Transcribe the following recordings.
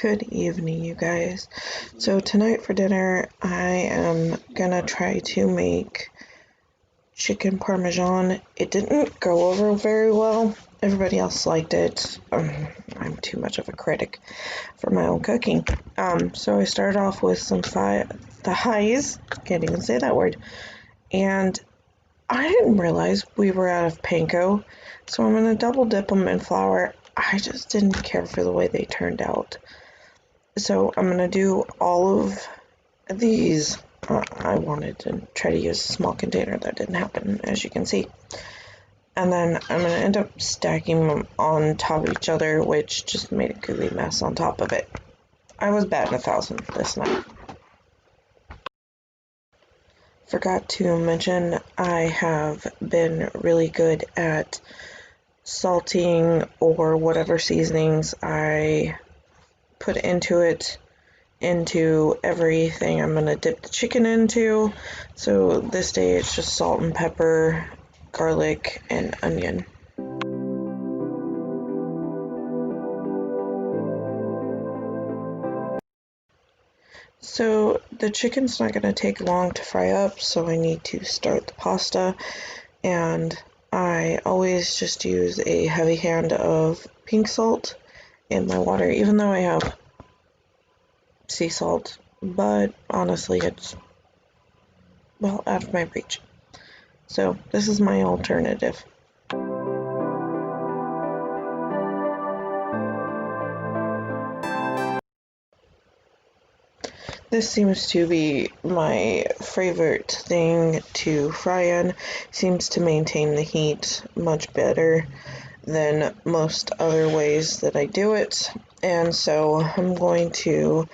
Good evening, you guys. So tonight for dinner, I am gonna try to make chicken parmesan. It didn't go over very well. Everybody else liked it. I'm too much of a critic for my own cooking. So I started off with some thighs. Can't even say that word. And I didn't realize we were out of panko, so I'm gonna double dip them in flour. I just didn't care for the way they turned out. So I'm gonna do all of these. I wanted to try to use a small container. That didn't happen, as you can see. And then I'm gonna end up stacking them on top of each other, which just made a gooey mess on top of it. I was batting 1,000 this night. Forgot to mention, I have been really good at salting or whatever seasonings I put into everything I'm gonna dip the chicken into. So this day it's just salt and pepper, garlic, and onion. So the chicken's not gonna take long to fry up, so I need to start the pasta, and I always just use a heavy hand of pink salt in my water, even though I have sea salt, but honestly it's, well, out of my reach. So this is my alternative. This seems to be my favorite thing to fry in. Seems to maintain the heat much better than most other ways that I do it. And so I'm going to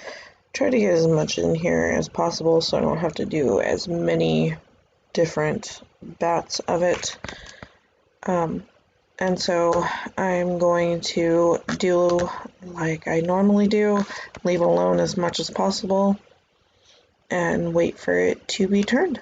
try to get as much in here as possible so I don't have to do as many different bats of it. And so I'm going to do like I normally do, leave alone as much as possible, and wait for it to be turned.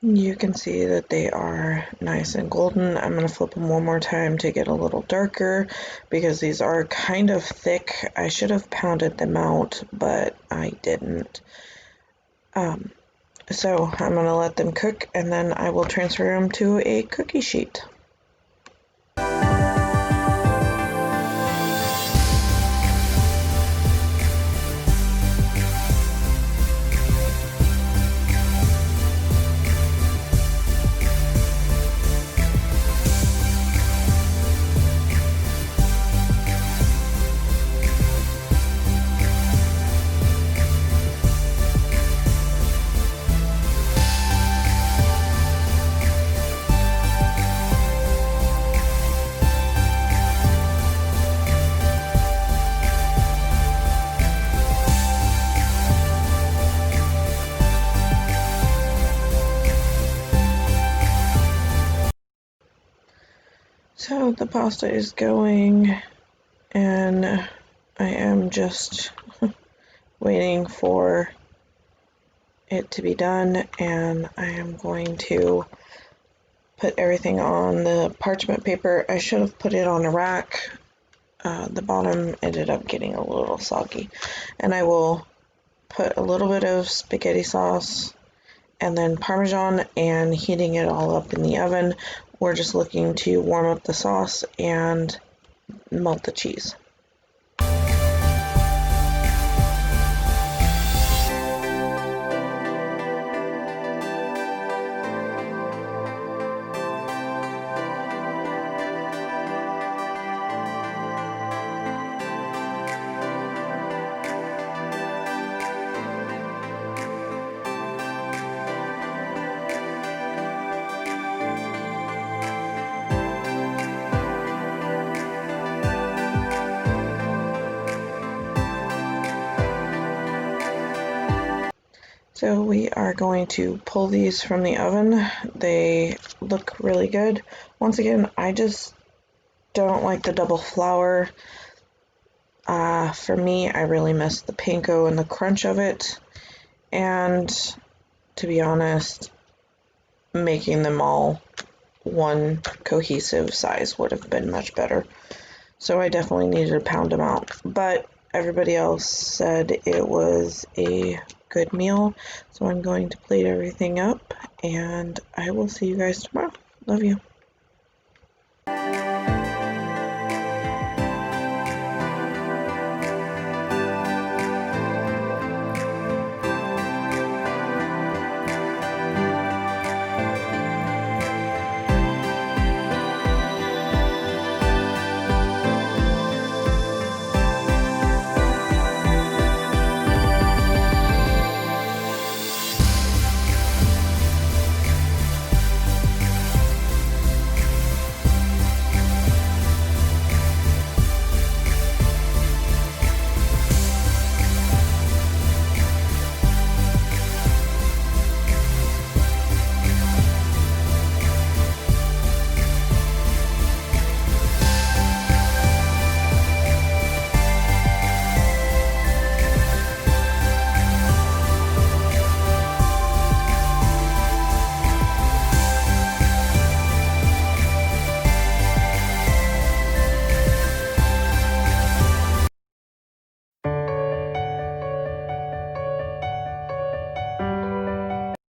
You can see that they are nice and golden. I'm going to flip them one more time to get a little darker because these are kind of thick. I should have pounded them out, but I didn't. So I'm going to let them cook, and then I will transfer them to a cookie sheet. So the pasta is going, and I am just waiting for it to be done, and I am going to put everything on the parchment paper. I should have put it on a rack. The bottom ended up getting a little soggy, and I will put a little bit of spaghetti sauce and then Parmesan and heating it all up in the oven. We're just looking to warm up the sauce and melt the cheese. So we are going to pull these from the oven. They look really good. Once again, I just don't like the double flour. For me, I really miss the panko and the crunch of it. And to be honest, making them all one cohesive size would have been much better. So I definitely needed to pound them out. But everybody else said it was a good meal. So I'm going to plate everything up, and I will see you guys tomorrow. Love you.